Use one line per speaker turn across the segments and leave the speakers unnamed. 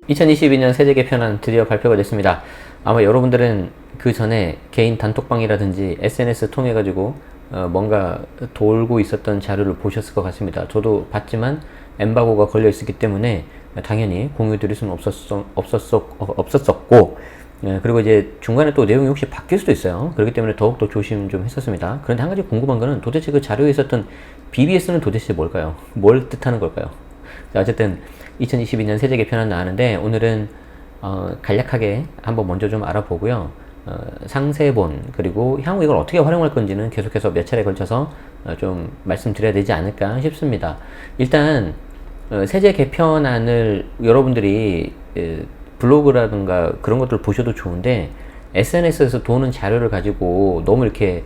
2022년 세제 개편안 드디어 발표가 됐습니다. 아마 여러분들은 그 전에 개인 단톡방이라든지 SNS 통해 가지고 뭔가 돌고 있었던 자료를 보셨을 것 같습니다. 저도 봤지만 엠바고가 걸려 있었기 때문에 당연히 공유 드릴 수는 없었었고, 그리고 이제 중간에 또 내용이 혹시 바뀔 수도 있어요. 그렇기 때문에 더욱더 조심 좀 했었습니다. 그런데 한 가지 궁금한 거는 도대체 그 자료에 있었던 BBS는 도대체 뭘까요? 뭘 뜻하는 걸까요? 자, 어쨌든 2022년 세제 개편안 나왔는데 오늘은 간략하게 한번 먼저 좀 알아보고요. 상세본 그리고 향후 이걸 어떻게 활용할 건지는 계속해서 몇 차례 걸쳐서 좀 말씀드려야 되지 않을까 싶습니다. 일단 세제 개편안을 여러분들이 블로그라든가 그런 것들 보셔도 좋은데 SNS에서 도는 자료를 가지고 너무 이렇게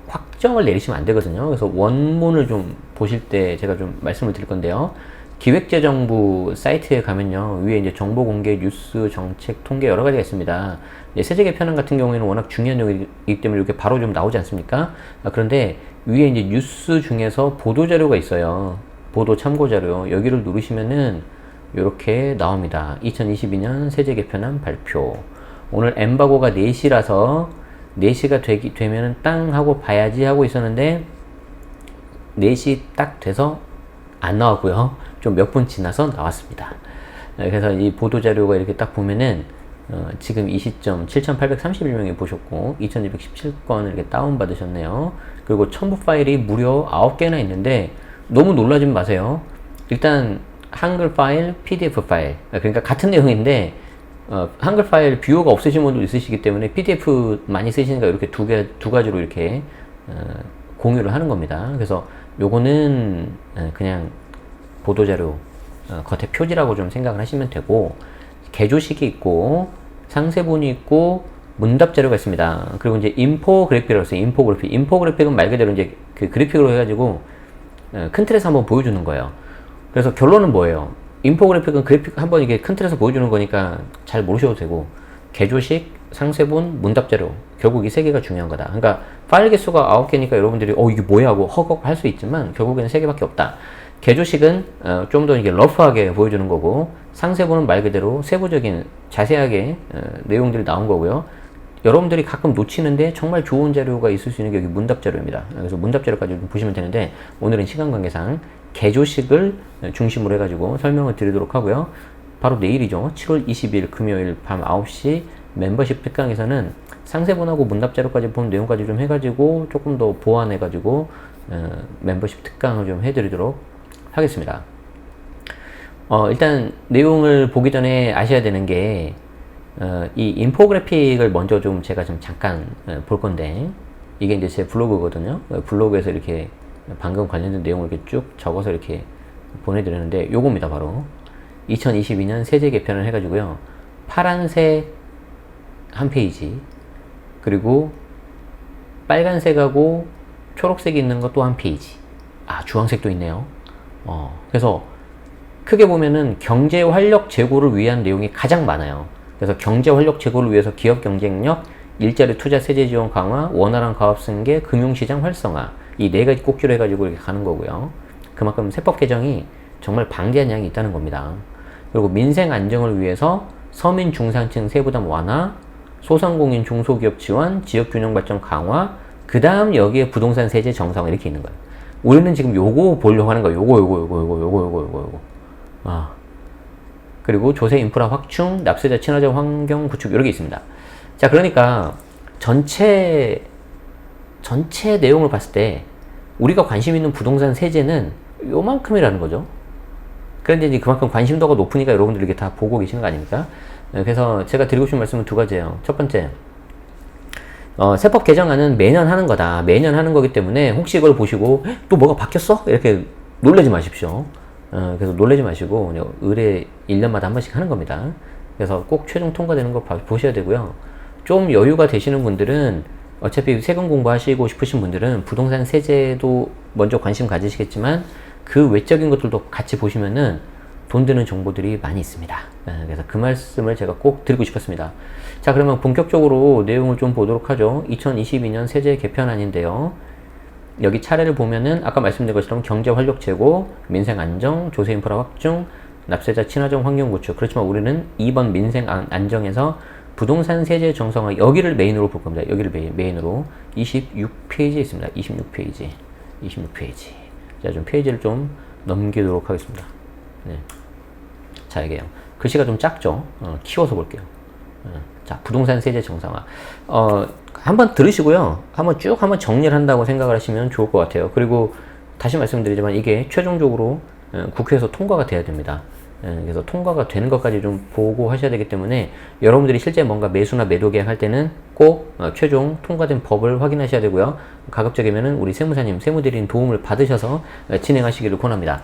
확정을 내리시면 안 되거든요. 그래서 원문을 좀 보실 때 제가 좀 말씀을 드릴 건데요. 기획재정부 사이트에 가면요, 위에 이제 정보 공개, 뉴스, 정책, 통계 여러 가지가 있습니다. 세제 개편안 같은 경우에는 워낙 중요한 내용이기 때문에 이렇게 바로 좀 나오지 않습니까? 그런데 위에 이제 뉴스 중에서 보도 자료가 있어요. 보도 참고 자료. 여기를 누르시면은 이렇게 나옵니다. 2022년 세제 개편안 발표. 오늘 엠바고가 4시라서 4시가 되면은 땅 하고 봐야지 하고 있었는데 4시 딱 돼서 안 나왔고요. 좀 몇 분 지나서 나왔습니다. 그래서 이 보도자료가 이렇게 딱 보면은 지금 이 시점 7,831명이 보셨고 2,217건을 이렇게 다운받으셨네요. 그리고 첨부 파일이 무려 9개나 있는데 너무 놀라지 마세요. 일단 한글 파일, PDF 파일, 그러니까 같은 내용인데 한글 파일 뷰어가 없으신 분도 있으시기 때문에 PDF 많이 쓰시니까 이렇게 두 가지로 이렇게 공유를 하는 겁니다. 그래서 요거는 그냥 보도자료 겉에 표지라고 좀 생각을 하시면 되고, 개조식이 있고 상세본이 있고 문답자료가 있습니다. 그리고 이제 인포그래픽이라고 했어요. 인포그래픽은 말 그대로 이제 그 그래픽으로 해가지고 큰 틀에서 한번 보여주는 거예요. 그래서 결론은 뭐예요? 인포그래픽은 그래픽 한번 이게 큰 틀에서 보여주는 거니까 잘 모르셔도 되고, 개조식, 상세본, 문답자료, 결국 이 세 개가 중요한 거다. 그러니까 파일 개수가 9개니까 여러분들이 이게 뭐야 하고 허걱 할 수 있지만 결국에는 3개밖에 없다. 개조식은 좀 더 이게 러프하게 보여주는 거고, 상세본은 말 그대로 세부적인 자세하게 내용들이 나온 거고요. 여러분들이 가끔 놓치는데 정말 좋은 자료가 있을 수 있는 게 여기 문답자료입니다. 그래서 문답자료까지 좀 보시면 되는데 오늘은 시간 관계상 개조식을 중심으로 해가지고 설명을 드리도록 하고요. 바로 내일이죠. 7월 20일 금요일 밤 9시 멤버십 특강에서는 상세본하고 문답자료까지 본 내용까지 좀 해가지고 조금 더 보완해가지고 멤버십 특강을 좀 해드리도록 하겠습니다. 일단 내용을 보기 전에 아셔야 되는 게 이 인포그래픽을 먼저 좀 제가 좀 잠깐 볼 건데, 이게 이제 제 블로그거든요. 블로그에서 이렇게 방금 관련된 내용을 이렇게 쭉 적어서 이렇게 보내드렸는데 요겁니다. 바로 2022년 세제 개편을 해가지고요, 파란색 한 페이지, 그리고 빨간색하고 초록색이 있는 것 또 한 페이지, 주황색도 있네요. 그래서 크게 보면은 경제 활력 제고를 위한 내용이 가장 많아요. 그래서 경제 활력 제고를 위해서 기업 경쟁력, 일자리 투자 세제 지원 강화, 원활한 가업 승계, 금융시장 활성화, 이 4가지 꼭지로 해가지고 이렇게 가는 거고요. 그만큼 세법 개정이 정말 방대한 양이 있다는 겁니다. 그리고 민생 안정을 위해서 서민 중산층 세부담 완화, 소상공인 중소기업 지원, 지역균형 발전 강화, 그 다음 여기에 부동산 세제 정상화 이렇게 있는 거예요. 우리는 지금 요거 보려고 하는 거예요. 요거. 그리고 조세 인프라 확충, 납세자 친화적 환경 구축 이렇게 있습니다. 자, 그러니까 전체 내용을 봤을 때 우리가 관심 있는 부동산 세제는 요만큼이라는 거죠. 그런데 이제 그만큼 관심도가 높으니까 여러분들이 이렇게 다 보고 계시는 거 아닙니까? 그래서 제가 드리고 싶은 말씀은 2가지예요. 첫 번째, 세법 개정안은 매년 하는 거다. 매년 하는 거기 때문에 혹시 이걸 보시고 또 뭐가 바뀌었어? 이렇게 놀라지 마십시오. 그래서 놀라지 마시고 의뢰 1년마다 한 번씩 하는 겁니다. 그래서 꼭 최종 통과되는 거 보셔야 되고요. 좀 여유가 되시는 분들은 어차피 세금 공부하시고 싶으신 분들은 부동산 세제도 먼저 관심 가지시겠지만 그 외적인 것들도 같이 보시면은 돈 드는 정보들이 많이 있습니다. 그래서 그 말씀을 제가 꼭 드리고 싶었습니다. 자, 그러면 본격적으로 내용을 좀 보도록 하죠. 2022년 세제 개편안인데요. 여기 차례를 보면은 아까 말씀드린 것처럼 경제 활력 제고, 민생 안정, 조세 인프라 확충, 납세자 친화적 환경 구축. 그렇지만 우리는 2번 민생 안정에서 부동산 세제 정상화, 여기를 메인으로 볼 겁니다. 여기를 메인으로 26페이지에 있습니다. 26페이지. 자, 좀 페이지를 좀 넘기도록 하겠습니다. 네. 자, 이게요. 글씨가 좀 작죠? 키워서 볼게요. 자, 부동산 세제 정상화. 한번 들으시고요. 한번 정리를 한다고 생각을 하시면 좋을 것 같아요. 그리고 다시 말씀드리지만 이게 최종적으로 국회에서 통과가 돼야 됩니다. 그래서 통과가 되는 것까지 좀 보고 하셔야 되기 때문에 여러분들이 실제 뭔가 매수나 매도 계약할 때는 꼭 최종 통과된 법을 확인하셔야 되고요. 가급적이면은 우리 세무사님, 세무대리인 도움을 받으셔서 진행하시기를 권합니다.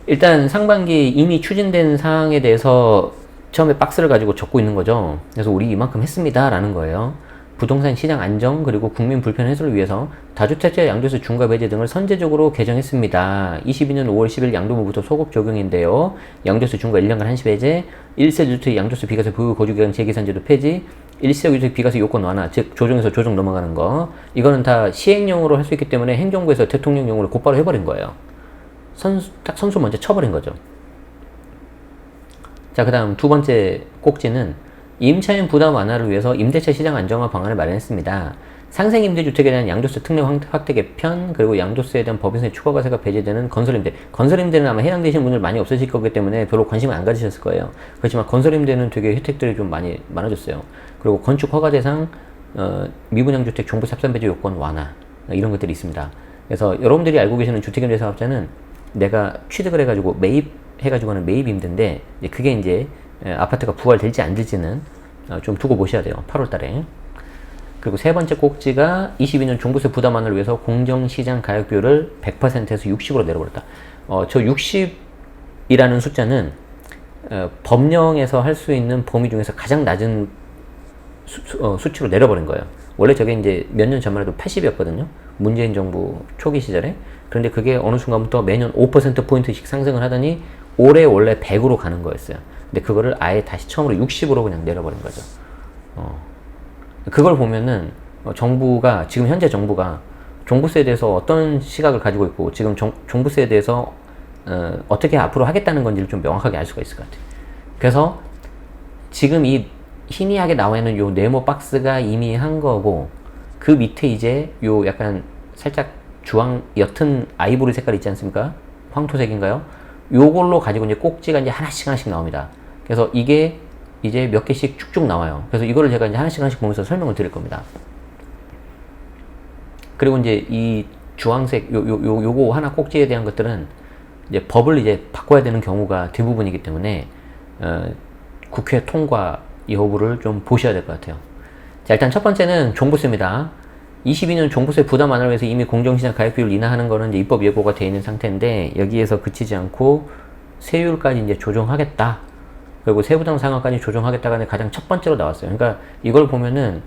일단 상반기 이미 추진된 사항에 대해서 처음에 박스를 가지고 적고 있는 거죠. 그래서 우리 이만큼 했습니다 라는 거예요. 부동산 시장 안정 그리고 국민 불편 해소를 위해서 다주택자 양도세 중과 배제 등을 선제적으로 개정했습니다. 22년 5월 10일 양도부부터 소급 적용인데요. 양도세 중과 1년간 한시 배제, 1세 주택 양도세 비과세 보유 거주기간 재계산제도 폐지, 1세 주택 비과세 요건 완화, 즉 조정에서 조정 넘어가는 거, 이거는 다 시행령으로 할 수 있기 때문에 행정부에서 대통령령으로 곧바로 해버린 거예요. 딱 선수 먼저 쳐버린 거죠. 자, 그 다음 두 번째 꼭지는 임차인 부담 완화를 위해서 임대차 시장 안정화 방안을 마련했습니다. 상생 임대주택에 대한 양도세 특례 확대 개편, 그리고 양도세에 대한 법인세 추가과세가 배제되는 건설임대. 건설임대는 아마 해당되시는 분들 많이 없으실 거기 때문에 별로 관심을 안 가지셨을 거예요. 그렇지만 건설임대는 되게 혜택들이 좀 많아졌어요. 그리고 건축 허가 대상, 미분양주택 종부세 합산 배제 요건 완화, 이런 것들이 있습니다. 그래서 여러분들이 알고 계시는 주택임대 사업자는 내가 취득을 해가지고 매입해가지고 하는 매입임대인데, 그게 이제 아파트가 부활될지 안 될지는 좀 두고 보셔야 돼요. 8월 달에. 그리고 세 번째 꼭지가 22년 종부세 부담 완화를 위해서 공정시장 가격 비율을 100%에서 60으로 내려버렸다. 저 60이라는 숫자는 법령에서 할 수 있는 범위 중에서 가장 낮은 수치로 내려버린 거예요. 원래 저게 이제 몇 년 전만 해도 80이었거든요. 문재인 정부 초기 시절에. 그런데 그게 어느 순간부터 매년 5%포인트씩 상승을 하더니 올해 원래 100으로 가는 거였어요. 근데 그거를 아예 다시 처음으로 60으로 그냥 내려버린 거죠. 그걸 보면은 정부가, 지금 현재 정부가 종부세에 대해서 어떤 시각을 가지고 있고 지금 종부세에 대해서 어떻게 앞으로 하겠다는 건지를 좀 명확하게 알 수가 있을 것 같아요. 그래서 지금 이 희미하게 나와 있는 요 네모 박스가 이미 한 거고, 그 밑에 이제 요 약간 살짝 주황 옅은 아이보리 색깔 있지 않습니까? 황토색인가요? 요걸로 가지고 이제 꼭지가 이제 하나씩 나옵니다. 그래서 이게 이제 몇 개씩 쭉쭉 나와요. 그래서 이거를 제가 이제 하나씩 보면서 설명을 드릴 겁니다. 그리고 이제 이 주황색 요거 하나 꼭지에 대한 것들은 이제 법을 이제 바꿔야 되는 경우가 대부분이기 때문에 국회 통과 여부를 좀 보셔야 될 것 같아요. 자, 일단 첫 번째는 종부세입니다. 22년 종부세 부담 완화를 위해서 이미 공정시장 가액 비율 인하하는 거는 이제 입법 예고가 되어 있는 상태인데, 여기에서 그치지 않고 세율까지 이제 조정하겠다. 그리고 세부담 상한까지 조정하겠다가 가장 첫 번째로 나왔어요. 그러니까 이걸 보면은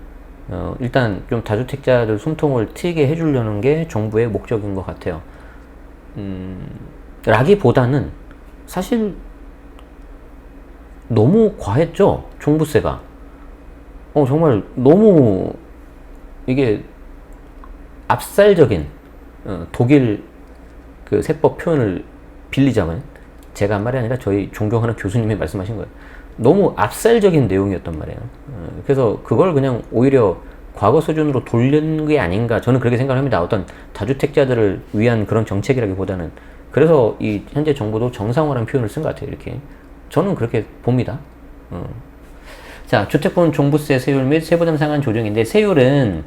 일단 좀 다주택자들 숨통을 트이게 해주려는 게 정부의 목적인 것 같아요. 라기보다는 사실 너무 과했죠, 종부세가. 정말 너무 이게 압살적인 독일 그 세법 표현을 빌리자면, 제가 한 말이 아니라 저희 존경하는 교수님이 말씀하신 거예요. 너무 압살적인 내용이었단 말이에요. 그래서 그걸 그냥 오히려 과거 수준으로 돌리는 게 아닌가, 저는 그렇게 생각을 합니다. 어떤 다주택자들을 위한 그런 정책이라기보다는. 그래서 이 현재 정부도 정상화라는 표현을 쓴 것 같아요. 이렇게 저는 그렇게 봅니다. 자, 주택분 종부세 세율 및 세부담 상한 조정인데, 세율은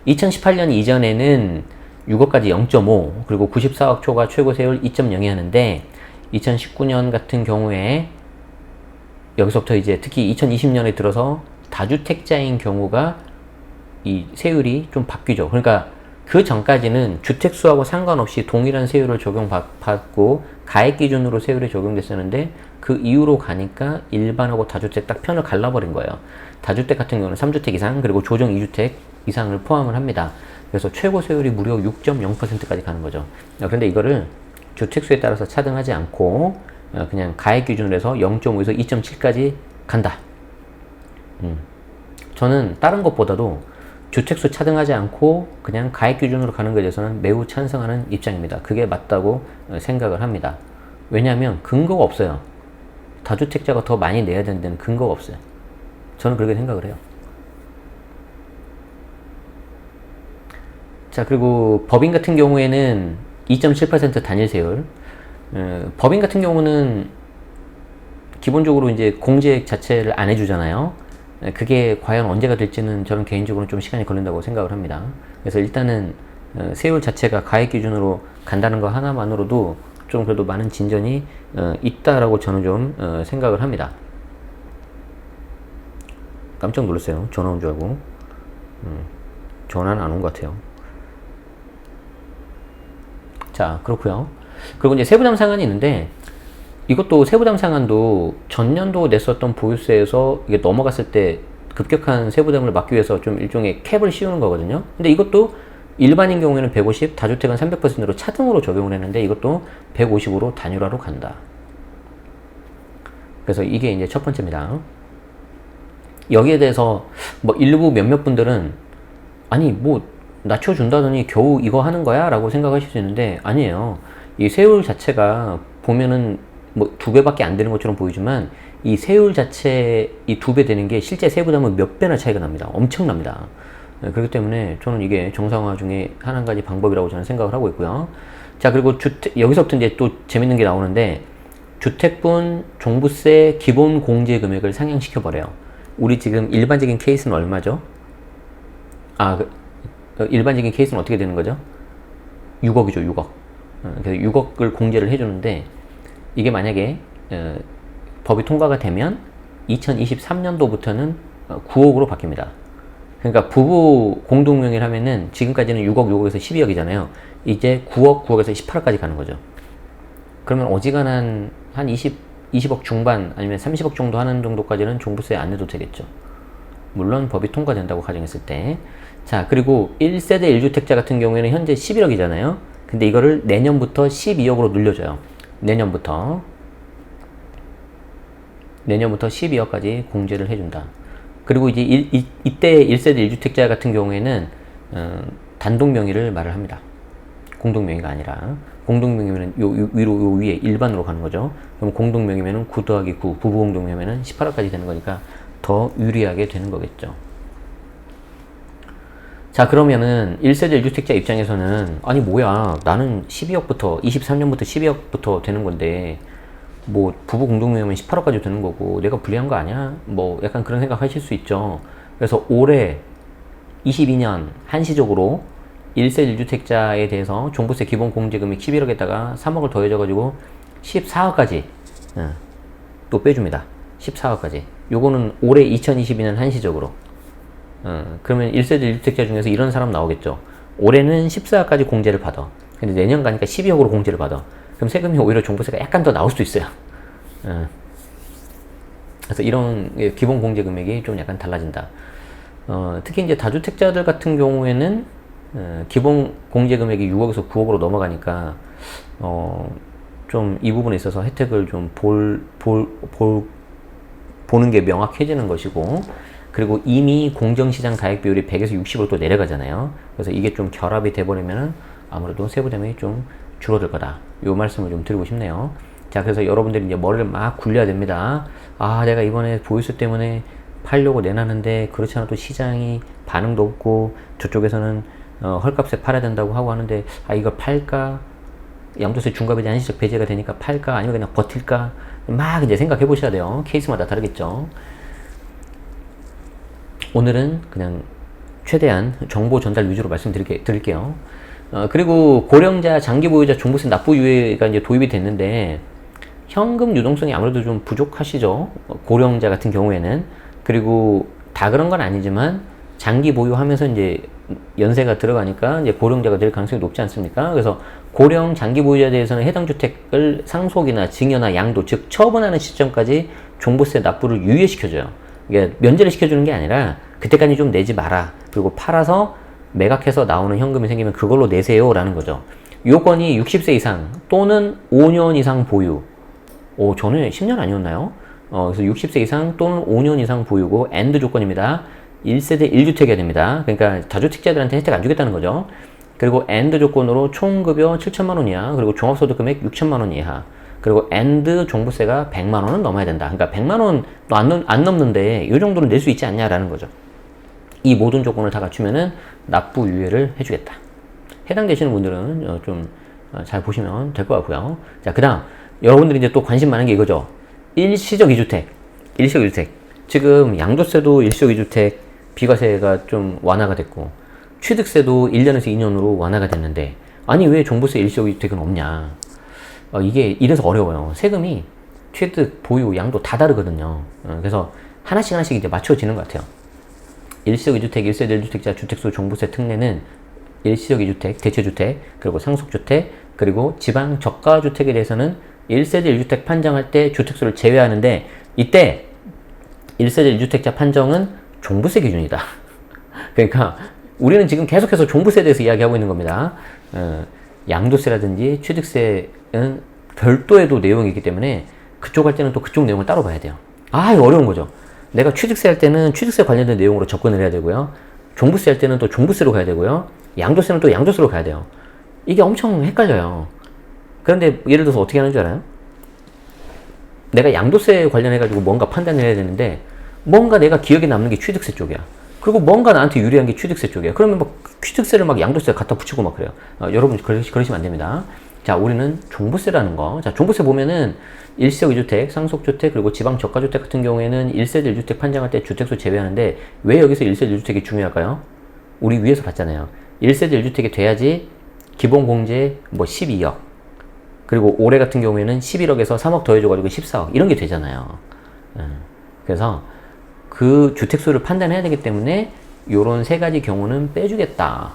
2018년 이전에는 6억까지 0.5, 그리고 94억 초과 최고 세율 2.0이 하는데, 2019년 같은 경우에 여기서부터 이제 특히 2020년에 들어서 다주택자인 경우가 이 세율이 좀 바뀌죠. 그러니까 그 전까지는 주택수하고 상관없이 동일한 세율을 적용받고 가액 기준으로 세율이 적용됐었는데, 그 이후로 가니까 일반하고 다주택 딱 편을 갈라버린 거예요. 다주택 같은 경우는 3주택 이상 그리고 조정 2주택 이상을 포함을 합니다. 그래서 최고 세율이 무려 6.0%까지 가는 거죠. 그런데 이거를 주택수에 따라서 차등하지 않고 그냥 가액 기준으로 해서 0.5에서 2.7까지 간다. 저는 다른 것보다도 주택수 차등하지 않고 그냥 가액 기준으로 가는 것에 대해서는 매우 찬성하는 입장입니다. 그게 맞다고 생각을 합니다. 왜냐하면 근거가 없어요. 다주택자가 더 많이 내야 되는 데는 근거가 없어요. 저는 그렇게 생각을 해요. 자, 그리고 법인 같은 경우에는 2.7% 단일 세율. 법인 같은 경우는 기본적으로 이제 공제액 자체를 안 해주잖아요. 그게 과연 언제가 될지는 저는 개인적으로 좀 시간이 걸린다고 생각을 합니다. 그래서 일단은 세율 자체가 가액 기준으로 간다는 거 하나만으로도 좀 그래도 많은 진전이 있다라고 저는 좀 생각을 합니다. 깜짝 놀랐어요. 전화 온 줄 알고. 전화는 안 온 것 같아요. 자, 그렇고요. 그리고 이제 세부담 상한이 있는데, 이것도 세부담 상한도 전년도 냈었던 보유세에서 이게 넘어갔을 때 급격한 세부담을 막기 위해서 좀 일종의 캡을 씌우는 거거든요. 근데 이것도 일반인 경우에는 150, 다주택은 300%로 차등으로 적용을 했는데 이것도 150으로 단일화로 간다. 그래서 이게 이제 첫 번째입니다. 여기에 대해서 뭐 일부 몇몇 분들은 아니 뭐 낮춰준다더니 겨우 이거 하는 거야? 라고 생각하실 수 있는데 아니에요. 이 세율 자체가 보면은 뭐 2배밖에 안 되는 것처럼 보이지만 이 세율 자체 이 2배 되는 게 실제 세부담은 몇 배나 차이가 납니다. 엄청납니다. 그렇기 때문에 저는 이게 정상화 중에 한 가지 방법이라고 저는 생각을 하고 있고요. 자, 그리고 여기서부터 이제 또 재밌는 게 나오는데 주택분 종부세 기본 공제 금액을 상향시켜 버려요. 우리 지금 일반적인 케이스는 얼마죠? 일반적인 케이스는 어떻게 되는 거죠? 6억이죠, 6억. 그래서 6억을 공제를 해주는데 이게 만약에 법이 통과가 되면 2023년도부터는 9억으로 바뀝니다. 그러니까 부부 공동명의를 하면은 지금까지는 6억, 6억에서 12억이잖아요. 이제 9억, 9억에서 18억까지 가는 거죠. 그러면 어지간한 한 20억 중반 아니면 30억 정도 하는 정도까지는 종부세 안 내도 되겠죠. 물론 법이 통과된다고 가정했을 때. 자, 그리고 1세대 1주택자 같은 경우에는 현재 11억이잖아요. 근데 이거를 내년부터 12억으로 늘려줘요. 내년부터 12억까지 공제를 해준다. 그리고 이제 이때 1세대 1주택자 같은 경우에는 단독 명의를 말을 합니다. 공동 명의가 아니라 공동 명의면 요 위에 일반으로 가는 거죠. 그럼 공동 명의면은 9 더하기 9 부부 공동 명의면은 18억까지 되는 거니까 더 유리하게 되는 거겠죠. 자, 그러면은 1세대 1주택자 입장에서는 아니 뭐야 나는 12억부터 23년부터 12억부터 되는 건데 뭐 부부 공동명의면 18억까지 되는 거고 내가 불리한 거 아니야? 뭐 약간 그런 생각 하실 수 있죠. 그래서 올해 22년 한시적으로 1세 1주택자에 대해서 종부세 기본 공제금액 11억에다가 3억을 더해져 가지고 14억까지 또 빼줍니다. 14억까지. 요거는 올해 2022년 한시적으로. 그러면 1세대 1주택자 중에서 이런 사람 나오겠죠. 올해는 14억까지 공제를 받아. 근데 내년 가니까 12억으로 공제를 받아. 그럼 세금이 오히려 종부세가 약간 더 나올 수도 있어요. 그래서 이런 기본 공제 금액이 좀 약간 달라진다. 특히 이제 다주택자들 같은 경우에는 기본 공제 금액이 6억에서 9억으로 넘어가니까 좀 이 부분에 있어서 혜택을 좀 보는 게 명확해지는 것이고, 그리고 이미 공정시장 가액 비율이 100에서 60으로 또 내려가잖아요. 그래서 이게 좀 결합이 돼버리면은 아무래도 세부담이 좀 줄어들 거다. 요 말씀을 좀 드리고 싶네요. 자, 그래서 여러분들이 이제 머리를 막 굴려야 됩니다. 아, 내가 이번에 보유세 때문에 팔려고 내놨는데 그렇지 않아도 시장이 반응도 없고 저쪽에서는 헐값에 팔아야 된다고 하고 하는데 아, 이걸 팔까? 양도세 중과배제 한시적 배제가 되니까 팔까? 아니면 그냥 버틸까? 막 이제 생각해 보셔야 돼요. 케이스마다 다르겠죠. 오늘은 그냥 최대한 정보 전달 위주로 말씀드릴게요. 그리고 고령자, 장기 보유자 종부세 납부 유예가 이제 도입이 됐는데 현금 유동성이 아무래도 좀 부족하시죠. 고령자 같은 경우에는. 그리고 다 그런 건 아니지만 장기 보유하면서 이제 연세가 들어가니까 이제 고령자가 될 가능성이 높지 않습니까? 그래서 고령 장기 보유자에 대해서는 해당 주택을 상속이나 증여나 양도, 즉 처분하는 시점까지 종부세 납부를 유예시켜줘요. 이게 면제를 시켜주는 게 아니라 그때까지 좀 내지 마라. 그리고 팔아서 매각해서 나오는 현금이 생기면 그걸로 내세요 라는 거죠. 요건이 60세 이상 또는 5년 이상 보유. 전에 10년 아니었나요? 그래서 60세 이상 또는 5년 이상 보유고 AND 조건입니다. 1세대 1주택이어야 됩니다. 그러니까 다주택자들한테 혜택 안 주겠다는 거죠. 그리고 AND 조건으로 총급여 7천만 원 이하, 그리고 종합소득 금액 6천만 원 이하. 그리고 and 종부세가 100만 원은 넘어야 된다. 그러니까 100만 원도 안 넘는데 이 정도는 낼 수 있지 않냐라는 거죠. 이 모든 조건을 다 갖추면은 납부 유예를 해주겠다. 해당되시는 분들은 좀 잘 보시면 될 것 같고요. 자, 그 다음 여러분들이 이제 또 관심 많은 게 이거죠. 일시적 2주택. 일시적 2주택. 지금 양도세도 일시적 2주택 비과세가 좀 완화가 됐고 취득세도 1년에서 2년으로 완화가 됐는데 아니 왜 종부세 일시적 2주택은 없냐. 이게 이래서 어려워요. 세금이 취득, 보유, 양도 다 다르거든요. 그래서 하나씩 이제 맞춰지는 것 같아요. 일시적 2주택, 1세대 1주택자 주택수 종부세 특례는 일시적 2주택, 대체주택, 그리고 상속주택, 그리고 지방 저가주택에 대해서는 1세대 1주택 판정할 때 주택수를 제외하는데 이때 1세대 1주택자 판정은 종부세 기준이다. 그러니까 우리는 지금 계속해서 종부세에 대해서 이야기하고 있는 겁니다. 양도세라든지 취득세는 별도에도 내용이 있기 때문에 그쪽 할 때는 또 그쪽 내용을 따로 봐야 돼요. 이거 어려운 거죠. 내가 취득세 할 때는 취득세 관련된 내용으로 접근을 해야 되고요. 종부세 할 때는 또 종부세로 가야 되고요. 양도세는 또 양도세로 가야 돼요. 이게 엄청 헷갈려요. 그런데 예를 들어서 어떻게 하는 줄 알아요? 내가 양도세 관련해가지고 뭔가 판단을 해야 되는데 뭔가 내가 기억에 남는 게 취득세 쪽이야. 그리고 뭔가 나한테 유리한 게 취득세 쪽이야. 그러면 막 취득세를 막 양도세 갖다 붙이고 막 그래요. 여러분 그러시면 안 됩니다. 자, 우리는 종부세라는 거. 자, 종부세 보면은 일시적 2주택, 상속주택, 그리고 지방 저가주택 같은 경우에는 1세대 1주택 판정할 때 주택수 제외하는데 왜 여기서 1세대 1주택이 중요할까요? 우리 위에서 봤잖아요. 1세대 1주택이 돼야지 기본공제 뭐 12억. 그리고 올해 같은 경우에는 11억에서 3억 더해줘가지고 14억. 이런 게 되잖아요. 그래서 그 주택수를 판단해야 되기 때문에 요런 세 가지 경우는 빼주겠다.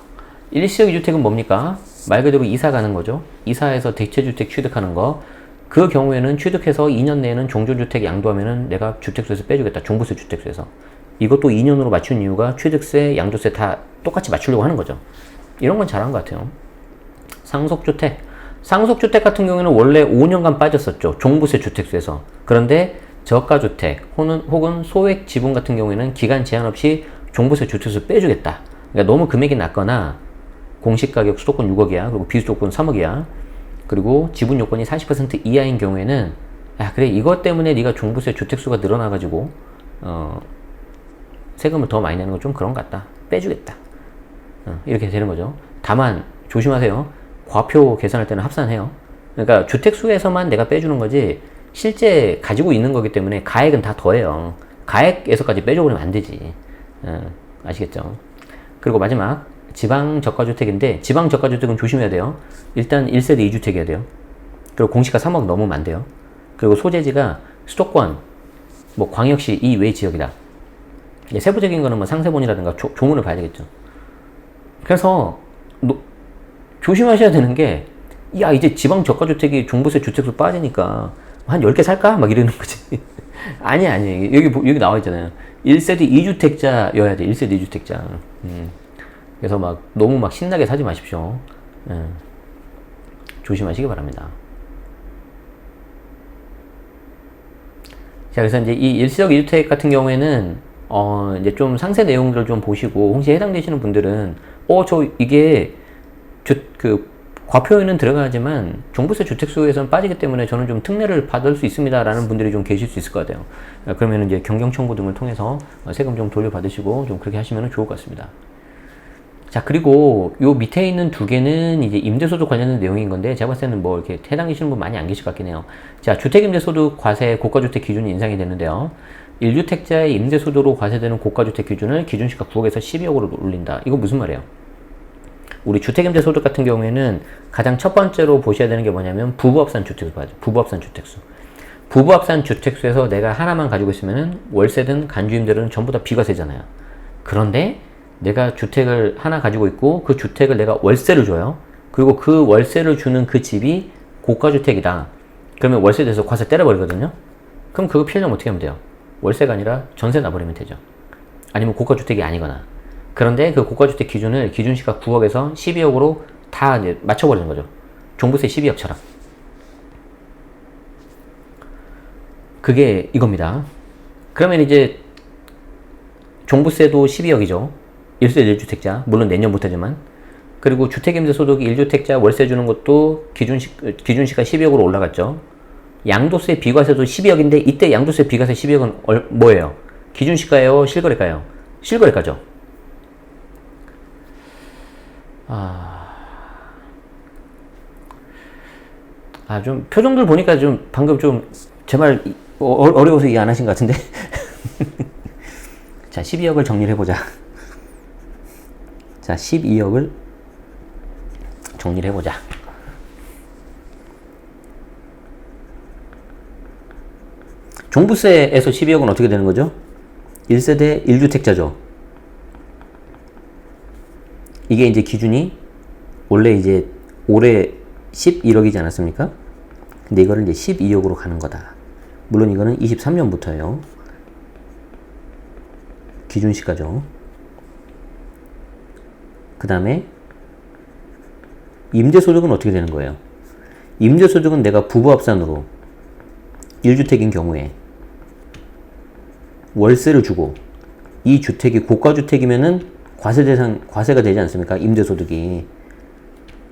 일시적 2주택은 뭡니까? 말 그대로 이사 가는 거죠. 이사해서 대체주택 취득하는 거. 그 경우에는 취득해서 2년 내에는 종조주택 양도하면은 내가 주택수에서 빼주겠다. 종부세 주택수에서. 이것도 2년으로 맞춘 이유가 취득세, 양도세 다 똑같이 맞추려고 하는 거죠. 이런 건 잘한 것 같아요. 상속주택. 상속주택 같은 경우에는 원래 5년간 빠졌었죠. 종부세 주택수에서. 그런데 저가주택 혹은 소액 지분 같은 경우에는 기간 제한 없이 종부세 주택수 빼주겠다. 그러니까 너무 금액이 낮거나 공시가격 수도권 6억이야. 그리고 비수도권 3억이야. 그리고 지분 요건이 40% 이하인 경우에는 그래 이것 때문에 네가 종부세 주택수가 늘어나가지고 세금을 더 많이 내는 건 좀 그런 것 같다. 빼주겠다. 이렇게 되는 거죠. 다만 조심하세요. 과표 계산할 때는 합산해요. 그러니까 주택수에서만 내가 빼주는 거지 실제 가지고 있는 거기 때문에 가액은 다 더해요. 가액에서까지 빼줘버리면 안 되지. 아시겠죠? 그리고 마지막 지방 저가주택인데 지방 저가주택은 조심해야 돼요. 일단 1세대 2주택이어야 돼요. 그리고 공시가 3억 넘으면 안 돼요. 그리고 소재지가 수도권, 뭐 광역시 이외 지역이다. 세부적인 거는 뭐 상세본이라든가 조문을 봐야 되겠죠. 그래서 조심하셔야 되는 게 이제 지방 저가주택이 종부세 주택수 빠지니까 한 10개 살까? 막 이러는 거지. 아니. 여기 나와 있잖아요. 1세대 2주택자여야 돼. 1세대 2주택자. 그래서 막 너무 막 신나게 사지 마십시오. 조심하시기 바랍니다. 자, 그래서 이제 이 일시적 2주택 같은 경우에는 이제 좀 상세 내용들을 좀 보시고 혹시 해당되시는 분들은 이게 과표에는 들어가지만 종부세 주택수에서는 빠지기 때문에 저는 좀 특례를 받을 수 있습니다 라는 분들이 좀 계실 수 있을 것 같아요. 그러면 이제 경경청구 등을 통해서 세금 좀 돌려받으시고 좀 그렇게 하시면 좋을 것 같습니다. 자, 그리고 요 밑에 있는 두 개는 이제 임대소득 관련된 내용인 건데 제가 봤을 때는 뭐 이렇게 해당되시는 분 많이 안 계실 것 같긴 해요. 자, 주택임대소득 과세 고가주택 기준이 인상이 되는데요. 1주택자의 임대소득으로 과세되는 고가주택 기준을 기준시가 9억에서 12억으로 올린다. 이거 무슨 말이에요? 우리 주택임대소득 같은 경우에는 가장 첫 번째로 보셔야 되는 게 뭐냐면 부부합산 주택수 봐야죠. 부부합산 주택수. 부부합산 주택수에서 내가 하나만 가지고 있으면은 월세든 간주임대료는 전부 다 비과세잖아요. 그런데 내가 주택을 하나 가지고 있고 그 주택을 내가 월세를 줘요. 그리고 그 월세를 주는 그 집이 고가주택이다. 그러면 월세에 대해서 과세 때려버리거든요. 그럼 그거 피하려면 어떻게 하면 돼요? 월세가 아니라 전세 놔버리면 되죠. 아니면 고가주택이 아니거나. 그런데 그 고가주택 기준을 기준시가 9억에서 12억으로 다 이제 맞춰버리는 거죠. 종부세 12억처럼. 그게 이겁니다. 그러면 이제 종부세도 12억이죠. 1세대 1주택자. 물론 내년부터지만. 그리고 주택임대소득 1주택자 월세 주는 것도 기준시가 12억으로 올라갔죠. 양도세 비과세도 12억인데 이때 양도세 비과세 12억은 뭐예요? 기준시가예요? 실거래가요? 실거래가죠. 좀 표정들 보니까 좀 방금 좀 제 말 어려워서 이해 안 하신 것 같은데. 자, 12억을 정리를 해보자. 자, 12억을 정리를 해보자. 종부세에서 12억은 어떻게 되는 거죠? 1세대 1주택자죠. 이게 이제 기준이 원래 이제 올해 11억이지 않았습니까? 근데 이거를 이제 12억으로 가는 거다. 물론 이거는 23년부터예요. 기준시가죠. 그 다음에 임대소득은 어떻게 되는 거예요? 임대소득은 내가 부부합산으로 1주택인 경우에 월세를 주고 이 주택이 고가주택이면은 과세가 되지 않습니까? 임대소득이.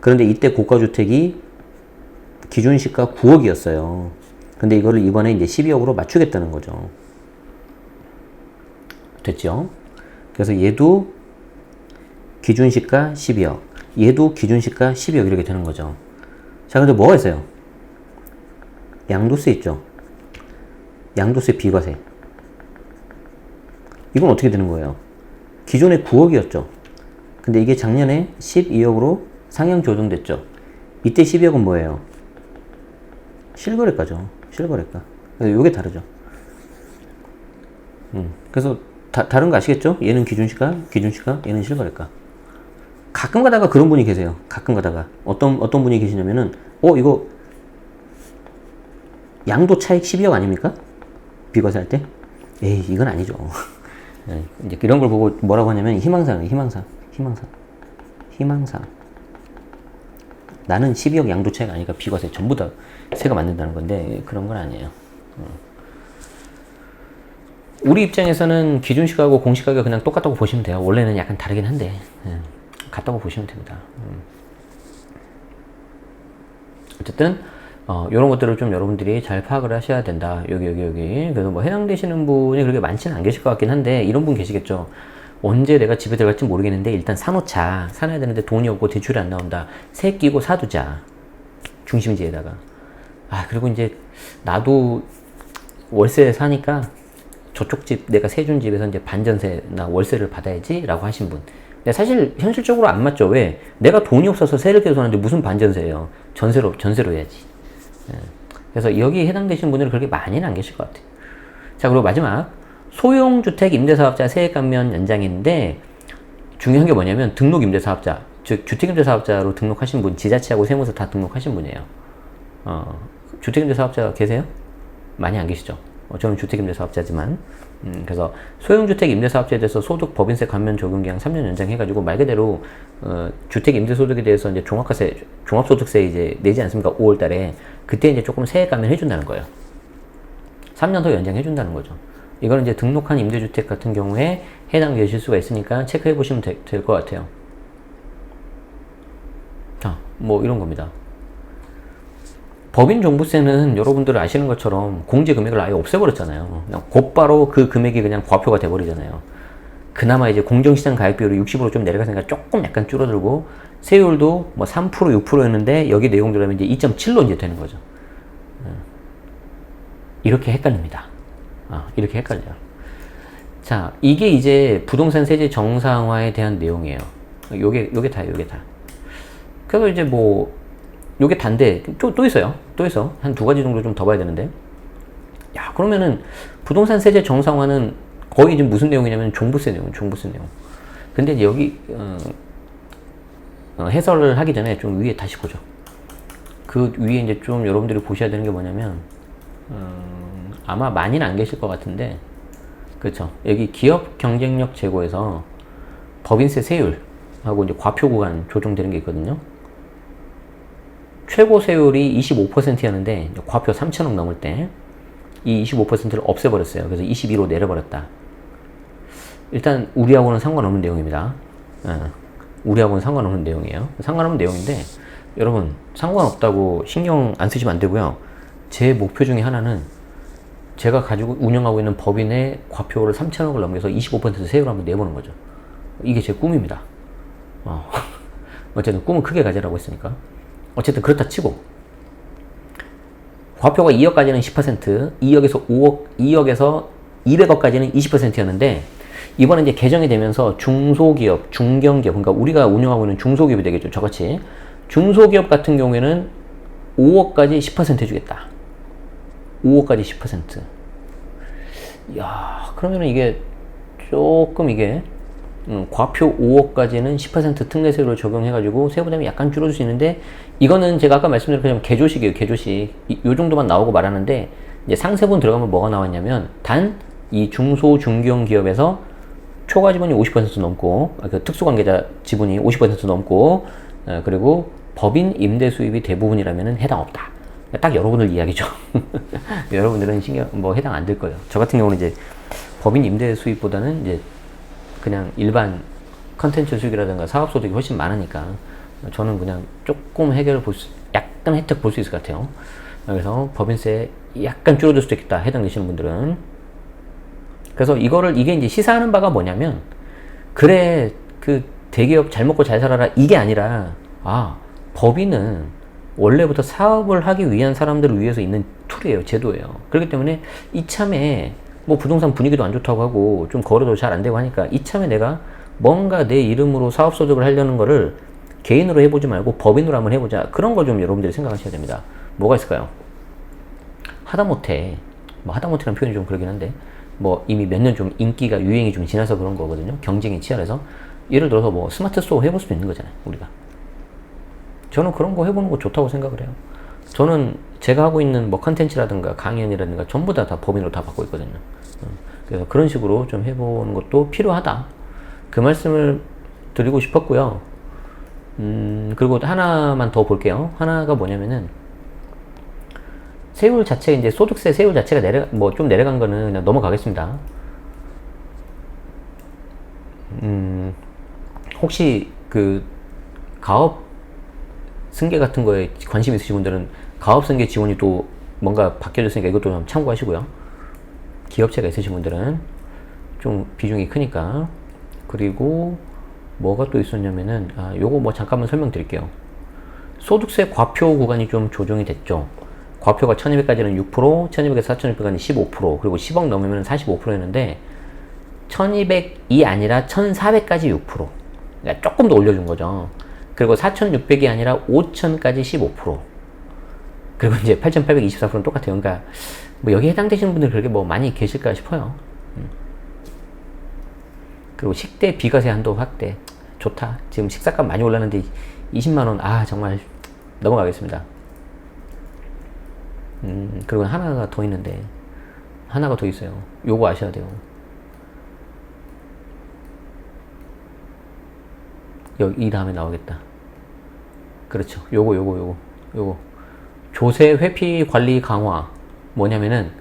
그런데 이때 고가주택이 기준시가 9억이었어요. 근데 이거를 이번에 이제 12억으로 맞추겠다는 거죠. 됐죠? 그래서 얘도 기준시가 12억, 얘도 기준시가 12억 이렇게 되는 거죠. 자, 근데 뭐가 있어요? 양도세 있죠? 양도세 비과세. 이건 어떻게 되는 거예요? 기존에 9억이었죠. 근데 이게 작년에 12억으로 상향 조정됐죠. 이때 12억은 뭐예요? 실거래가죠. 실거래가. 그래서 이게 다르죠. 그래서 다른 거 아시겠죠? 얘는 기준시가, 얘는 실거래가. 가끔 가다가 그런 분이 계세요. 가끔 가다가. 어떤 분이 계시냐면은, 이거 양도 차익 12억 아닙니까? 비과세 할 때? 에이, 이건 아니죠. 이제 이런 걸 보고 뭐라고 하냐면 희망사항이에요. 희망사항. 나는 12억 양도 차익 아니니까 비과세 전부 다 세가 맞는다는 건데 그런 건 아니에요. 우리 입장에서는 기준시가하고 공시가가 그냥 똑같다고 보시면 돼요. 원래는 약간 다르긴 한데 같다고 보시면 됩니다. 어쨌든 이런 것들을 좀 여러분들이 잘 파악을 하셔야 된다. 여기. 그래서 뭐 해당되시는 분이 그렇게 많지는 안 계실 것 같긴 한데, 이런 분 계시겠죠. 언제 내가 집에 들어갈지 모르겠는데, 일단 사놓자. 사놔야 되는데 돈이 없고 대출이 안 나온다. 세 끼고 사두자. 중심지에다가. 그리고 이제, 나도 월세 사니까 저쪽 집, 내가 세 준 집에서 이제 반전세나 월세를 받아야지. 라고 하신 분. 근데 사실 현실적으로 안 맞죠. 왜? 내가 돈이 없어서 세를 계속 하는데 무슨 반전세예요. 전세로 해야지. 그래서 여기에 해당되시는 분들은 그렇게 많이는 안 계실 것 같아요. 자, 그리고 마지막 소형주택 임대사업자 세액 감면 연장인데 중요한 게 뭐냐면 등록 임대사업자, 즉 주택임대사업자로 등록하신 분, 지자체하고 세무서 다 등록하신 분이에요. 주택임대사업자 계세요? 많이 안 계시죠? 저는 주택임대사업자지만 그래서 소형주택 임대사업자에 대해서 소득 법인세 감면 적용기한 3년 연장해가지고 말 그대로 주택 임대소득에 대해서 이제 종합소득세 이제 내지 않습니까? 5월달에 그때 이제 조금 세액 감면 해준다는 거예요. 3년 더 연장해준다는 거죠. 이거는 이제 등록한 임대주택 같은 경우에 해당되실 수가 있으니까 체크해 보시면 될 것 같아요. 자, 뭐 이런 겁니다. 법인 종부세는 여러분들 아시는 것처럼 공제 금액을 아예 없애버렸잖아요. 그냥 곧바로 그 금액이 그냥 과표가 돼버리잖아요. 그나마 이제 공정시장 가액 비율이 60으로 좀 내려갔으니까 조금 약간 줄어들고 세율도 뭐 3% 6%였는데 여기 내용들하면 이제 2.7로 이제 되는 거죠. 이렇게 헷갈립니다. 이렇게 헷갈려요. 자, 이게 이제 부동산 세제 정상화에 대한 내용이에요. 요게 다예요, 요게 다. 그래서 이제 뭐 요게 단데 또 있어요. 또 있어. 한 두 가지 정도 좀 더 봐야 되는데. 야, 그러면은 부동산 세제 정상화는 거의 지금 무슨 내용이냐면 종부세 내용. 근데 이제 여기 해설을 하기 전에 좀 위에 다시 보죠. 그 위에 이제 좀 여러분들이 보셔야 되는 게 뭐냐면 아마 많이는 안 계실 것 같은데, 그렇죠. 여기 기업 경쟁력 제고에서 법인세 세율하고 이제 과표 구간 조정되는 게 있거든요. 최고 세율이 25%였는데 과표 3천억 넘을 때 이 25%를 없애버렸어요. 그래서 22로 내려버렸다. 일단 우리하고는 상관없는 내용입니다. 우리하고는 상관없는 내용이에요. 상관없는 내용인데 여러분 상관없다고 신경 안 쓰시면 안 되고요. 제 목표 중에 하나는 제가 가지고 운영하고 있는 법인의 과표를 3천억을 넘겨서 25% 세율을 한번 내보는 거죠. 이게 제 꿈입니다. 어쨌든 꿈은 크게 가지라고 했으니까. 어쨌든 그렇다 치고 과표가 2억까지는 10%, 2억에서 5억, 2억에서 200억까지는 20%였는데 이번에 이제 개정이 되면서 중소기업, 중견기업, 그러니까 우리가 운영하고 있는 중소기업이 되겠죠. 저같이 중소기업 같은 경우에는 5억까지 10% 해주겠다. 5억까지 10%. 이야, 그러면은 이게 조금 이게 과표 5억까지는 10% 특례세율을 적용해가지고 세부담이 약간 줄어들 수 있는데 이거는 제가 아까 말씀드린 그냥 개조식이에요. 개조식. 요 정도만 나오고 말하는데 이제 상세분 들어가면 뭐가 나왔냐면 단 이 중소 중견 기업에서 초과 지분이 50% 넘고 그 특수관계자 지분이 50% 넘고 그리고 법인 임대 수입이 대부분이라면 해당 없다. 딱 여러분들 이야기죠. 여러분들은 해당 안 될 거예요. 저 같은 경우는 이제 법인 임대 수입보다는 이제 그냥 일반 컨텐츠 수익이라든가 사업 소득이 훨씬 많으니까 저는 그냥 조금 약간 혜택 볼 수 있을 것 같아요. 그래서 법인세 약간 줄어들 수도 있겠다. 해당되시는 분들은. 그래서 이게 이제 시사하는 바가 뭐냐면, 그래, 그 대기업 잘 먹고 잘 살아라. 이게 아니라, 법인은 원래부터 사업을 하기 위한 사람들을 위해서 있는 툴이에요. 제도예요. 그렇기 때문에 이참에 뭐 부동산 분위기도 안 좋다고 하고 좀 거래도 잘 안 되고 하니까 이참에 내가 뭔가 내 이름으로 사업 소득을 하려는 거를 개인으로 해보지 말고 법인으로 한번 해보자. 그런 걸 좀 여러분들이 생각하셔야 됩니다. 뭐가 있을까요? 하다못해 하다못해라는 표현이 좀 그러긴 한데 이미 몇 년 좀 인기가 유행이 좀 지나서 그런 거거든요. 경쟁이 치열해서. 예를 들어서 스마트 스토어 해볼 수도 있는 거잖아요. 우리가. 저는 그런 거 해보는 거 좋다고 생각을 해요. 저는 제가 하고 있는 컨텐츠라든가 강연이라든가 전부 다 법인으로 다 받고 있거든요. 그래서 그런 식으로 좀 해보는 것도 필요하다. 그 말씀을 드리고 싶었고요. 그리고 하나만 더 볼게요. 하나가 뭐냐면은 세율 자체, 이제 소득세 세율 자체가 좀 내려간 거는 그냥 넘어가겠습니다. 혹시 가업 승계 같은 거에 관심 있으신 분들은 가업 승계 지원이 또 뭔가 바뀌어졌으니까 이것도 좀 참고하시고요. 기업체가 있으신 분들은 좀 비중이 크니까. 그리고 뭐가 또 있었냐면은 요거 잠깐만 설명드릴게요. 소득세 과표 구간이 좀 조정이 됐죠. 과표가 1200까지는 6%, 1200에서 4600까지는 15%, 그리고 10억 넘으면 45%였는데 1200이 아니라 1400까지 6%. 그러니까 조금 더 올려준 거죠. 그리고 4600이 아니라 5000까지 15%. 그리고 이제 8824%는 똑같아요. 그러니까 여기에 해당되시는 분들 그렇게 많이 계실까 싶어요. 그리고 식대 비과세 한도 확대. 좋다. 지금 식사값 많이 올랐는데 20만원, 정말 넘어가겠습니다. 그리고 하나가 더 있는데, 하나가 더 있어요. 요거 아셔야 돼요. 이 다음에 나오겠다. 그렇죠. 요거. 조세 회피 관리 강화. 뭐냐면은,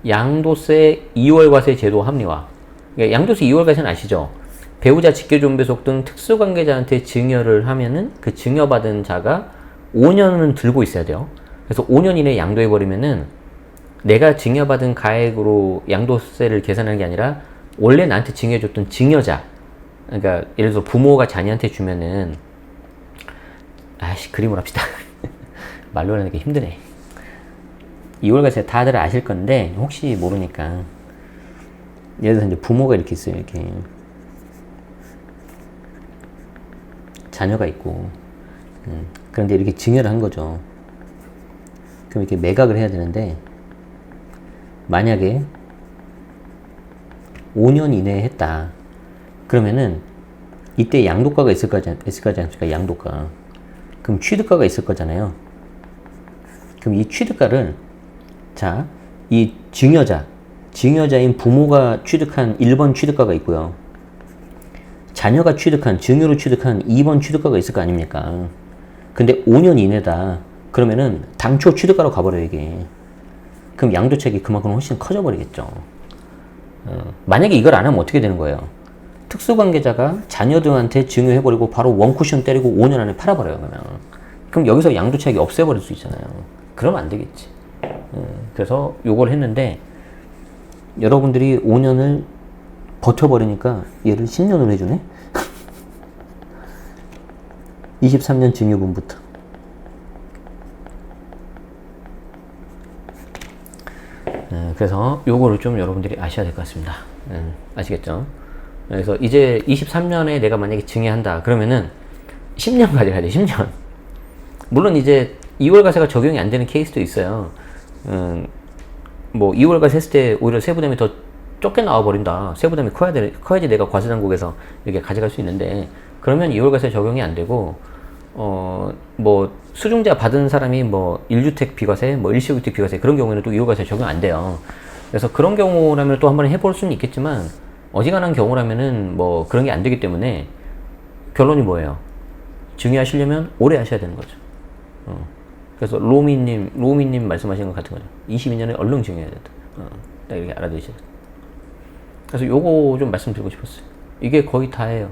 양도세 2월 과세 제도 합리화. 그러니까 양도세 2월 과세는 아시죠? 배우자 직계존배속 등 특수관계자한테 증여를 하면은 그 증여받은 자가 5년은 들고 있어야 돼요. 그래서 5년 이내에 양도해버리면은 내가 증여받은 가액으로 양도세를 계산하는 게 아니라 원래 나한테 증여해줬던 증여자, 그러니까 예를 들어서 부모가 자녀한테 주면은 그림을 합시다. 말로 하는 게 힘드네. 2월과세 다들 아실 건데 혹시 모르니까 예를 들어서 이제 부모가 이렇게 있어요. 이렇게 자녀가 있고 그런데 이렇게 증여를 한 거죠. 그럼 이렇게 매각을 해야 되는데 만약에 5년 이내에 했다. 그러면은 이때 양도가가 있을 거지 않습니까? 양도가. 그럼 취득가가 있을 거잖아요. 그럼 이 취득가를 이 증여자인 부모가 취득한 1번 취득가가 있고요. 자녀가 증여로 취득한 2번 취득가가 있을 거 아닙니까? 근데 5년 이내다. 그러면은 당초 취득가로 가버려요, 이게. 그럼 양도책이 그만큼 훨씬 커져 버리겠죠. 만약에 이걸 안 하면 어떻게 되는 거예요? 특수관계자가 자녀 등한테 증여해버리고 바로 원쿠션 때리고 5년 안에 팔아버려요, 그러면. 그럼 여기서 양도책이 없애버릴 수 있잖아요. 그러면 안 되겠지. 그래서 요걸 했는데 여러분들이 5년을 버텨버리니까 얘를 10년으로 해주네. 23년 증여분부터. 그래서 요거를 좀 여러분들이 아셔야 될 것 같습니다. 아시겠죠? 그래서 이제 23년에 내가 만약에 증여한다 그러면은 10년 가져가야 돼. 10년. 물론 이제 2월과세가 적용이 안 되는 케이스도 있어요. 뭐 2월과세 했을 때 오히려 세부담이 더 적게 나와버린다. 세부담이 커야지 내가 과세당국에서 이렇게 가져갈 수 있는데, 그러면 2월과세 적용이 안 되고, 뭐 수중자 받은 사람이 뭐 1주택 비과세, 뭐 일시주택 비과세 그런 경우에는 또 2월과세 적용 안 돼요. 그래서 그런 경우라면 또 한번 해볼 수는 있겠지만, 어지간한 경우라면은 뭐 그런 게 안 되기 때문에 결론이 뭐예요? 증여하시려면 오래 하셔야 되는 거죠. 그래서 로미님 말씀하시는 것 같은 거죠. 22년에 얼른 증여해야 된다. 딱 이렇게 알아두셔야 돼요. 그래서 요거 좀 말씀드리고 싶었어요. 이게 거의 다예요.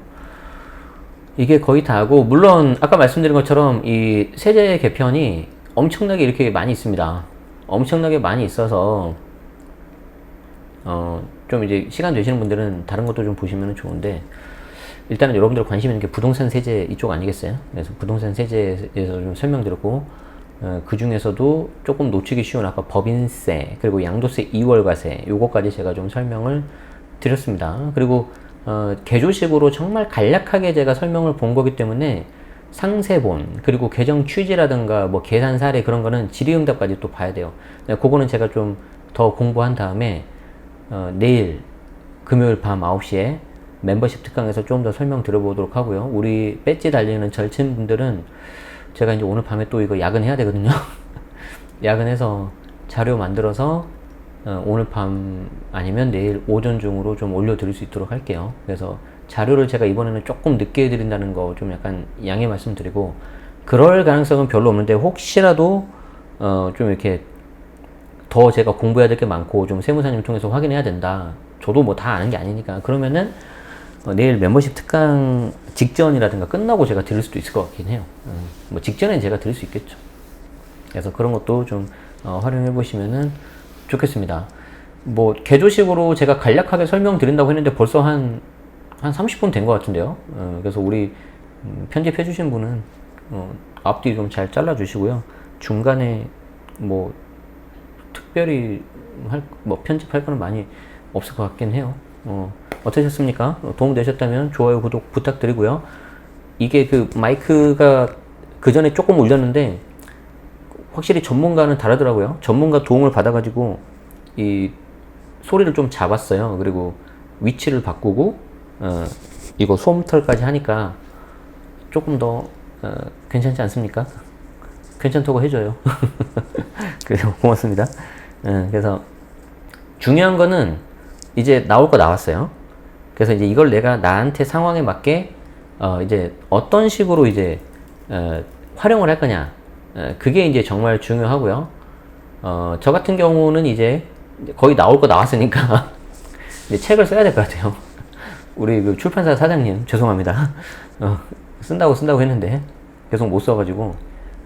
이게 거의 다고, 물론 아까 말씀드린 것처럼 이 세제 개편이 엄청나게 이렇게 많이 있습니다. 엄청나게 많이 있어서 좀 이제 시간 되시는 분들은 다른 것도 좀 보시면 좋은데, 일단은 여러분들 관심 있는 게 부동산 세제 이쪽 아니겠어요? 그래서 부동산 세제에서 좀 설명드렸고, 그 중에서도 조금 놓치기 쉬운 아까 법인세, 그리고 양도세 2월과세, 요거까지 제가 좀 설명을 드렸습니다. 그리고 개조식으로 정말 간략하게 제가 설명을 본 거기 때문에 상세본, 그리고 개정 취지라든가 뭐 계산 사례 그런 거는 질의응답까지 또 봐야 돼요. 그거는 제가 좀 더 공부한 다음에 내일 금요일 밤 9시에 멤버십 특강에서 좀 더 설명 드려보도록 하고요. 우리 배지 달리는 절친분들은 제가 이제 오늘 밤에 또 이거 야근해야 되거든요. 야근해서 자료 만들어서 오늘 밤 아니면 내일 오전 중으로 좀 올려드릴 수 있도록 할게요. 그래서 자료를 제가 이번에는 조금 늦게 해드린다는 거 좀 약간 양해 말씀드리고, 그럴 가능성은 별로 없는데 혹시라도 좀 이렇게 더 제가 공부해야 될 게 많고 좀 세무사님 통해서 확인해야 된다. 저도 뭐 다 아는 게 아니니까. 그러면은 내일 멤버십 특강 직전이라든가 끝나고 제가 드릴 수도 있을 것 같긴 해요. 뭐 직전엔 제가 드릴 수 있겠죠. 그래서 그런 것도 좀 활용해 보시면은 좋겠습니다. 뭐 개조식으로 제가 간략하게 설명드린다고 했는데 벌써 한 30분 된 것 같은데요. 그래서 우리 편집해 주신 분은 앞뒤 좀 잘 잘라 주시고요. 중간에 뭐 특별히 뭐 편집할 거는 많이 없을 것 같긴 해요. 어떠셨습니까? 도움 되셨다면 좋아요, 구독 부탁드리고요. 이게 그 마이크가 그 전에 조금 올렸는데 확실히 전문가는 다르더라고요. 전문가 도움을 받아가지고 이 소리를 좀 잡았어요. 그리고 위치를 바꾸고 이거 소음털까지 하니까 조금 더 괜찮지 않습니까? 괜찮다고 해줘요. 그래서 고맙습니다. 그래서 중요한 거는 이제 나올 거 나왔어요. 그래서 이제 이걸 내가 나한테 상황에 맞게 이제 어떤 식으로 이제 활용을 할 거냐, 그게 이제 정말 중요하고요. 저 같은 경우는 이제 거의 나올 거 나왔으니까 이제 책을 써야 될 것 같아요. 우리 그 출판사 사장님 죄송합니다. 쓴다고 했는데 계속 못 써가지고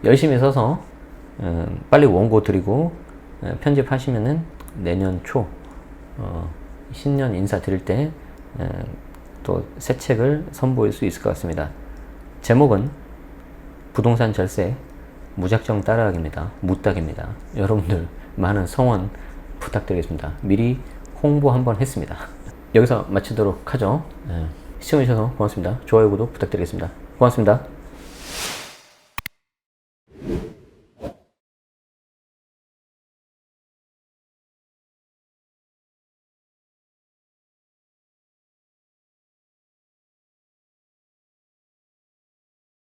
열심히 써서 빨리 원고 드리고 편집하시면은 내년 초 신년 인사 드릴 때 또 새 책을 선보일 수 있을 것 같습니다. 제목은 부동산 절세 무작정 따라하기입니다. 무딱입니다. 여러분들 많은 성원 부탁드리겠습니다. 미리 홍보 한번 했습니다. 여기서 마치도록 하죠. 시청해주셔서 고맙습니다. 좋아요, 구독 부탁드리겠습니다. 고맙습니다.